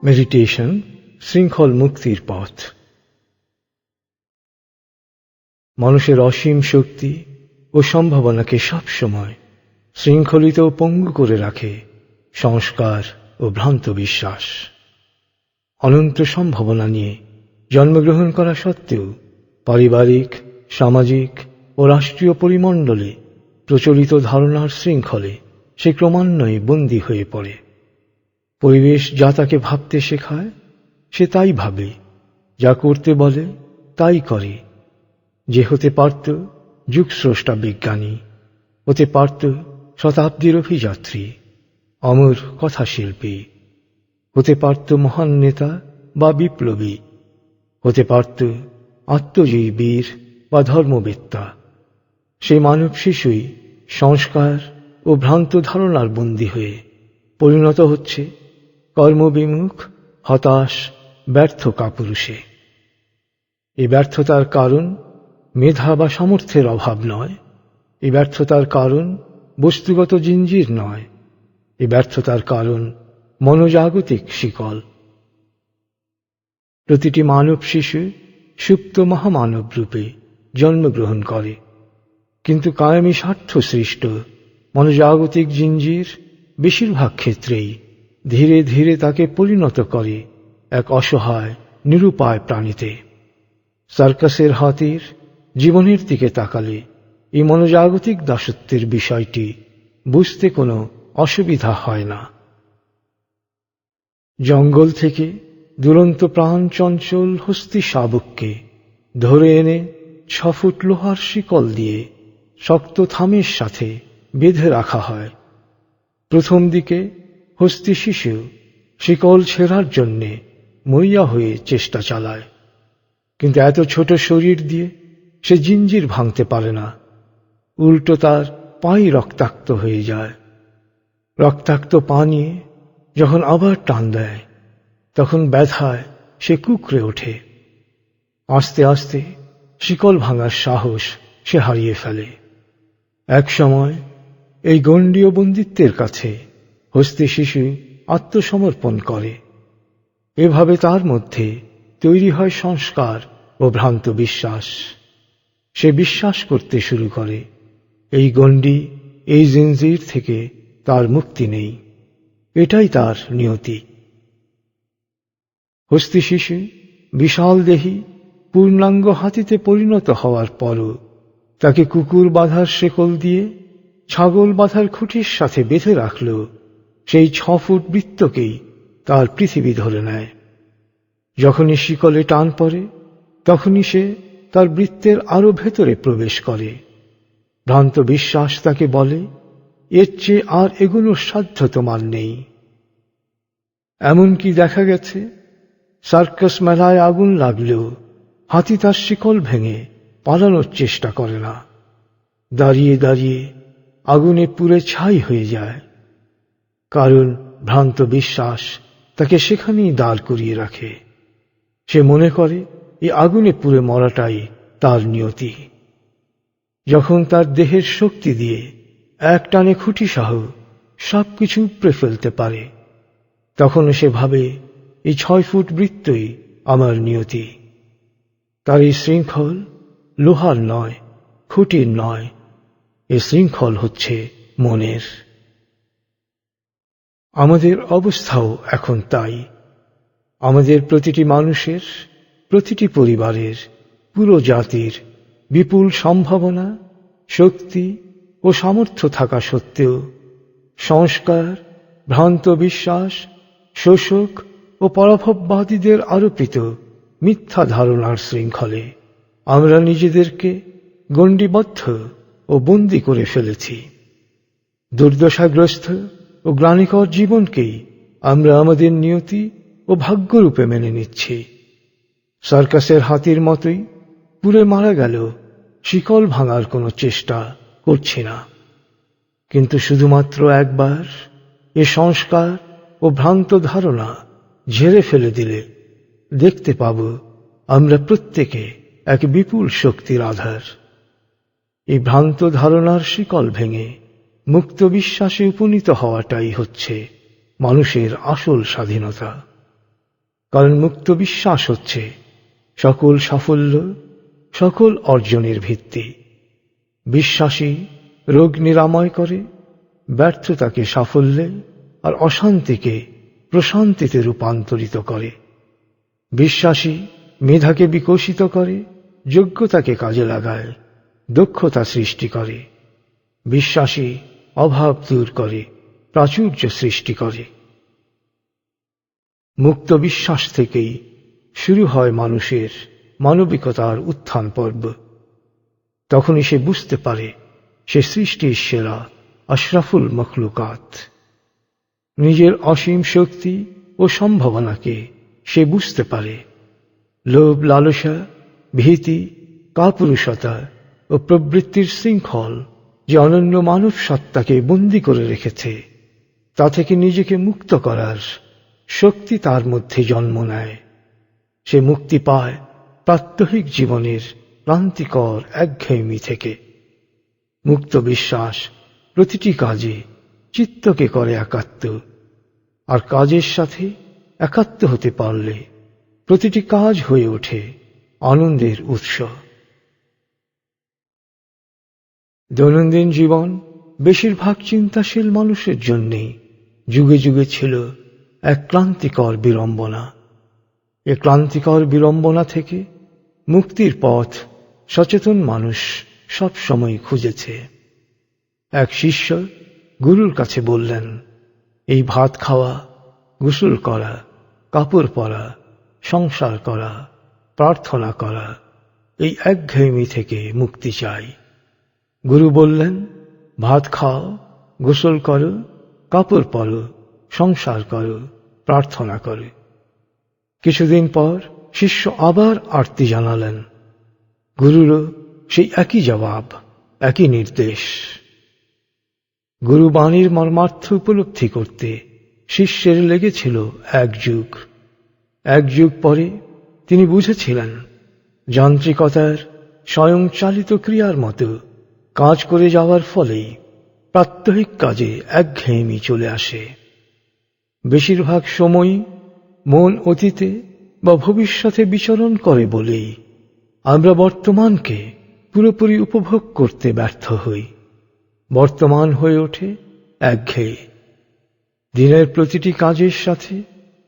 Meditation শৃঙ্খল মুক্তির পথ। মানুষের অসীম শক্তি ও সম্ভাবনাকে সবসময় শৃঙ্খলিত ও পঙ্গু করে রাখে সংস্কার ও ভ্রান্ত বিশ্বাস। অনন্ত সম্ভাবনা নিয়ে জন্মগ্রহণ করা সত্ত্বেও পারিবারিক, সামাজিক ও রাষ্ট্রীয় পরিমণ্ডলে প্রচলিত ধারণার শৃঙ্খলে সে ক্রমান্বয়ে বন্দী হয়ে পড়ে। পরিবেশ যা তাকে ভাবতে শেখায় সে তাই ভাবে, যা করতে বলে তাই করে। যে হতে পারত যুগস্রষ্টা বিজ্ঞানী, হতে পারত শতাব্দীর অভিযাত্রী, অমর কথাশিল্পী, হতে পারত মহান নেতা বা বিপ্লবী, হতে পারত আত্মজয়ী বীর বা ধর্মবেত্তা, সেই মানব শিশুই সংস্কার ও ভ্রান্ত ধারণার বন্দী হয়ে পরিণত হচ্ছে কর্মবিমুখ, হতাশ, ব্যর্থ কাপুরুষে। এই ব্যর্থতার কারণ মেধা বা সামর্থ্যের অভাব নয়, এই ব্যর্থতার কারণ বস্তুগত জিঞ্জির নয়, এই ব্যর্থতার কারণ মনোজাগতিক শিকল। প্রতিটি মানব শিশু সুপ্ত মহামানব রূপে জন্মগ্রহণ করে, কিন্তু কায়েমি স্বার্থ সৃষ্ট মনোজাগতিক জিঞ্জির বেশিরভাগ ক্ষেত্রেই ধীরে ধীরে তাকে পরিণত করে এক অসহায় নিরুপায় প্রাণীতে। সার্কাসের হাতির জীবনের দিকে তাকালে এই মনোজাগতিক দাসত্বের বিষয়টি বুঝতে কোনো অসুবিধা হয় না। জঙ্গল থেকে দুরন্ত প্রাণ চঞ্চল হস্তি শাবককে ধরে এনে 6 ফুট লোহার শিকল দিয়ে শক্ত থামের সাথে বেঁধে রাখা হয়। প্রথম দিকে হস্তি শিশু শিকল ছেঁড়ার জন্যে মরিয়া হয়ে চেষ্টা চালায়, কিন্তু এত ছোট শরীর দিয়ে সে জিঞ্জির ভাঙতে পারে না। উল্টো তার পাই রক্তাক্ত হয়ে যায়। রক্তাক্ত পা নিয়ে যখন আবার টান দেয়, তখন ব্যথায় সে কুঁকড়ে ওঠে। আস্তে আস্তে শিকল ভাঙার সাহস সে হারিয়ে ফেলে। একসময় এই গণ্ডীয় বন্দিত্বের কাছে হস্তি শিশু আত্মসমর্পণ করে। এভাবে তার মধ্যে তৈরি হয় সংস্কার ও ভ্রান্ত বিশ্বাস। সে বিশ্বাস করতে শুরু করে এই গণ্ডি, এই জিঞ্জির থেকে তার মুক্তি নেই, এটাই তার নিয়তি। হস্তি শিশু বিশাল দেহী পূর্ণাঙ্গ হাতিতে পরিণত হওয়ার পরও তাকে কুকুর বাঁধার শেকল দিয়ে ছাগল বাঁধার খুঁটির সাথে বেঁধে রাখল সেই 6 ফুট বৃত্তকেই তার পৃথিবী ধরে নেয়। যখনই শিকলে টান পড়ে, তখনই সে তার বৃত্তের আরো ভেতরে প্রবেশ করে। ভ্রান্ত বিশ্বাস তাকে বলে, এর চেয়ে আর এগুলোর সাধ্য তোমার নেই। এমনকি দেখা গেছে সার্কাস মেলায় আগুন লাগলেও হাতি তার শিকল ভেঙে পালানোর চেষ্টা করে না। দাঁড়িয়ে দাঁড়িয়ে আগুনে পুড়ে ছাই হয়ে যায়, কারণ ভ্রান্ত বিশ্বাস তাকে সেখানেই দাঁড় করিয়ে রাখে। সে মনে করে এই আগুনে পুড়ে মরাটাই তার নিয়তি। যখন তার দেহের শক্তি দিয়ে এক টানে খুঁটি সহ সবকিছু উপড়ে ফেলতে পারে, তখন সে ভাবে এই 6 ফুট বৃত্তই আমার নিয়তি। তার এই শৃঙ্খল লোহার নয়, খুঁটির নয়, এ শৃঙ্খল হচ্ছে মনের। আমাদের অবস্থাও এখন তাই। আমাদের প্রতিটি মানুষের, প্রতিটি পরিবারের, পুরো জাতির বিপুল সম্ভাবনা, শক্তি ও সামর্থ্য থাকা সত্ত্বেও সংস্কার, ভ্রান্ত বিশ্বাস, শোষক ও পরাভববাদীদের আরোপিত মিথ্যা ধারণার শৃঙ্খলে আমরা নিজেদেরকে গণ্ডিবদ্ধ ও বন্দী করে ফেলেছি। দুর্দশাগ্রস্ত ও গ্লানিকর জীবনকেই আমরা আমাদের নিয়তি ও ভাগ্যরূপে মেনে নিচ্ছি। সার্কাসের হাতির মতোই পুড়ে মারা গেল শিকল ভাঙার কোনো চেষ্টা করছি না। কিন্তু শুধুমাত্র একবার এ সংস্কার ও ভ্রান্ত ধারণা ঝেড়ে ফেলে দিলে দেখতে পাব আমরা প্রত্যেকে এক বিপুল শক্তির আধার। এই ভ্রান্ত ধারণার শিকল ভেঙে মুক্ত বিশ্বাসে উপনীত হওয়াটাই হচ্ছে মানুষের আসল স্বাধীনতা। কারণ মুক্ত বিশ্বাস হচ্ছে সকল সাফল্য, সকল অর্জনের ভিত্তি। বিশ্বাসী রোগ নিরাময় করে, ব্যর্থতাকে সাফল্যে আর অশান্তিকে প্রশান্তিতে রূপান্তরিত করে। বিশ্বাসী মেধাকে বিকশিত করে, যোগ্যতাকে কাজে লাগায়, দক্ষতা সৃষ্টি করে। বিশ্বাসী অভাব দূর করে, প্রাচুর্য সৃষ্টি করে। মুক্ত বিশ্বাস থেকেই শুরু হয় মানুষের মানবিকতার উত্থান পর্ব। তখনই সে বুঝতে পারে সে সৃষ্টির সেরা আশরাফুল মখলুকাত। নিজের অসীম শক্তি ও সম্ভাবনাকে সে বুঝতে পারে। লোভ, লালসা, ভীতি, কাপুরুষতা ও প্রবৃত্তির শৃঙ্খল যে অনন্য মানব সত্তাকে বন্দী করে রেখেছে, তা থেকে নিজেকে মুক্ত করার শক্তি তার মধ্যে জন্ম নেয়। সে মুক্তি পায় প্রাত্যহিক জীবনের ক্লান্তিকর একঘেয়েমি থেকে। মুক্ত বিশ্বাস প্রতিটি কাজে চিত্তকে করে একাত্ম, আর কাজের সাথে একাত্ম হতে পারলে প্রতিটি কাজ হয়ে ওঠে আনন্দের উৎস। দৈনন্দিন জীবন বেশিরভাগ চিন্তাশীল মানুষের জন্যেই যুগে যুগে ছিল এক ক্লান্তিকর বিড়ম্বনা। এ ক্লান্তিকর বিড়ম্বনা থেকে মুক্তির পথ সচেতন মানুষ সব সময় খুঁজেছে। এক শিষ্য গুরুর কাছে বললেন, এই ভাত খাওয়া, গোসল করা, কাপড় পরা, সংসার করা, প্রার্থনা করা, এই একঘেয়েমি থেকে মুক্তি চাই। গুরু বললেন, ভাত খাও, গোসল করো, কাপড় পরো, সংসার করো, প্রার্থনা করো। কিছুদিন পর শিষ্য আবার আরতি জানালেন। গুরুরও সেই একই জবাব, একই নির্দেশ। গুরু বাণীর মর্মার্থ উপলব্ধি করতে শিষ্যের লেগেছিল এক যুগ। এক যুগ পরে তিনি বুঝেছিলেন, যান্ত্রিকতার স্বয়ংচালিত ক্রিয়ার মতো কাজ করে যাওয়ার ফলেই প্রাত্যহিক কাজে একঘেয়েমি চলে আসে। বেশিরভাগ সময় মন অতীতে বা ভবিষ্যতে বিচরণ করে বলেই আমরা বর্তমানকে পুরোপুরি উপভোগ করতে ব্যর্থ হই। বর্তমান হয়ে ওঠে একঘেয়ে। দিনের প্রতিটি কাজের সাথে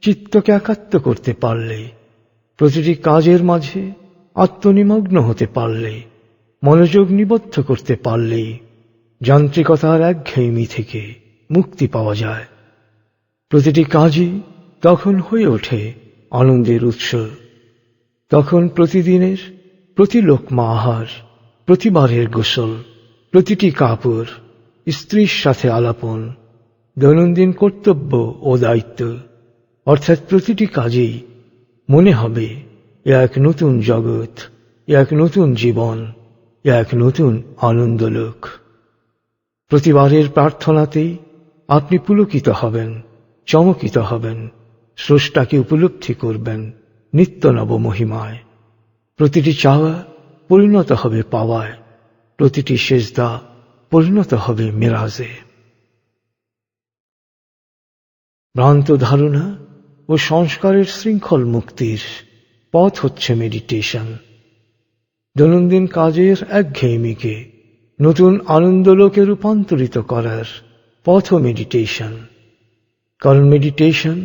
চিত্তকে একাত্ম করতে পারলে, প্রতিটি কাজের মাঝে আত্মনিমগ্ন হতে পারলে, মনোযোগ নিবদ্ধ করতে পারলেই যান্ত্রিকতার একঘেয়েমি থেকে মুক্তি পাওয়া যায়। প্রতিটি কাজই তখন হয়ে ওঠে আনন্দের উৎস। তখন প্রতিদিনের প্রতি লোকমা আহার, প্রতিবারের গোসল, প্রতিটি কাপড়, স্ত্রীর সাথে আলাপন, দৈনন্দিন কর্তব্য ও দায়িত্ব, অর্থাৎ প্রতিটি কাজেই মনে হবে এক নতুন জগৎ, এক নতুন জীবন, এক নতুন আনন্দলোক। প্রতিবারের প্রার্থনাতেই আপনি পুলকিত হবেন, চমকিত হবেন, স্রষ্টাকে উপলব্ধি করবেন নিত্য নব মহিমায়। প্রতিটি চাওয়া পরিণত হবে পাওয়ায়, প্রতিটি সেজদা পরিণত হবে মেরাজে। ভ্রান্ত ধারণা ও সংস্কারের শৃঙ্খল মুক্তির পথ হচ্ছে মেডিটেশন। দৈনন্দিন কাজের একঘেয়েমিকে নতুন আনন্দলোকে রূপান্তরিত করার পথ মেডিটেশন। কারণ মেডিটেশন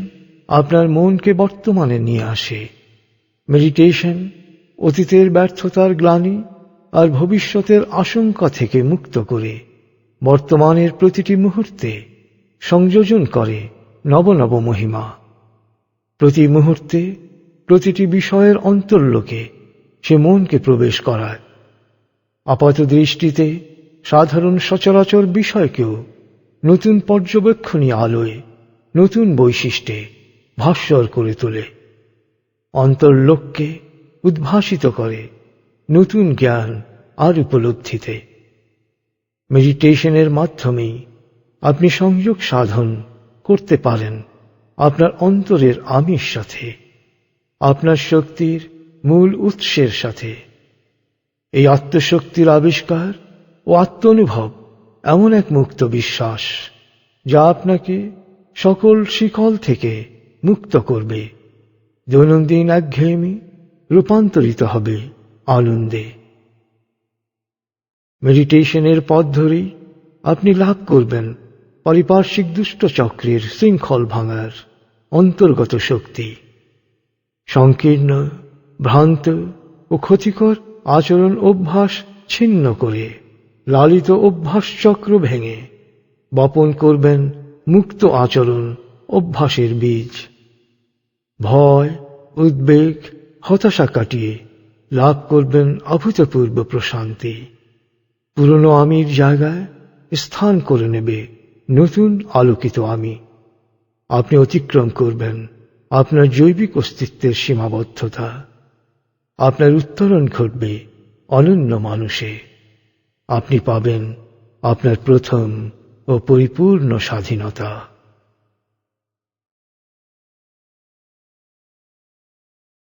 আপনার মনকে বর্তমানে নিয়ে আসে। মেডিটেশন অতীতের ব্যর্থতার গ্লানি আর ভবিষ্যতের আশঙ্কা থেকে মুক্ত করে বর্তমানের প্রতিটি মুহূর্তে সংযোজন করে নব নব মহিমা। প্রতি মুহূর্তে প্রতিটি বিষয়ের অন্তর্লোকে সে মনকে প্রবেশ করায়। আপাত দৃষ্টিতে সাধারণ সচরাচর বিষয়কেও নতুন পর্যবেক্ষণী আলোয়, নতুন বৈশিষ্ট্যে ভাস্বর করে তোলে। অন্তর্লোককে উদ্ভাসিত করে নতুন জ্ঞান আর উপলব্ধিতে। মেডিটেশনের মাধ্যমেই আপনি সংযোগ সাধন করতে পারেন আপনার অন্তরের আমির সাথে, আপনার শক্তির মূল উৎসের সাথে। এই আত্মশক্তির আবিষ্কার ও আত্মানুভব এমন এক মুক্ত বিশ্বাস যা আপনাকে সকল শিকল থেকে মুক্ত করবে, দৈনন্দিন একঘেয়েমি রূপান্তরিত হবে আনন্দে। মেডিটেশনের পথ ধরেই আপনি লাভ করবেন পারিপার্শ্বিক দুষ্ট চক্রের শৃঙ্খল ভাঙার অন্তর্গত শক্তি। সংকীর্ণ, ভ্রান্ত ও ক্ষতিকর আচরণ অভ্যাস ছিন্ন করে লালিত অভ্যাস চক্র ভেঙে বপন করবেন মুক্ত আচরণ অভ্যাসের বীজ। ভয়, উদ্বেগ, হতাশা কাটিয়ে লাভ করবেন অভূতপূর্ব প্রশান্তি। পুরনো আমির জায়গায় স্থান করে নেবে নতুন আলোকিত আমি। আপনি অতিক্রম করবেন আপনার জৈবিক অস্তিত্বের সীমাবদ্ধতা। আপনার উত্তরণ ঘটবে অনন্য মানুষে। আপনি পাবেন আপনার প্রথম ও পরিপূর্ণ স্বাধীনতা।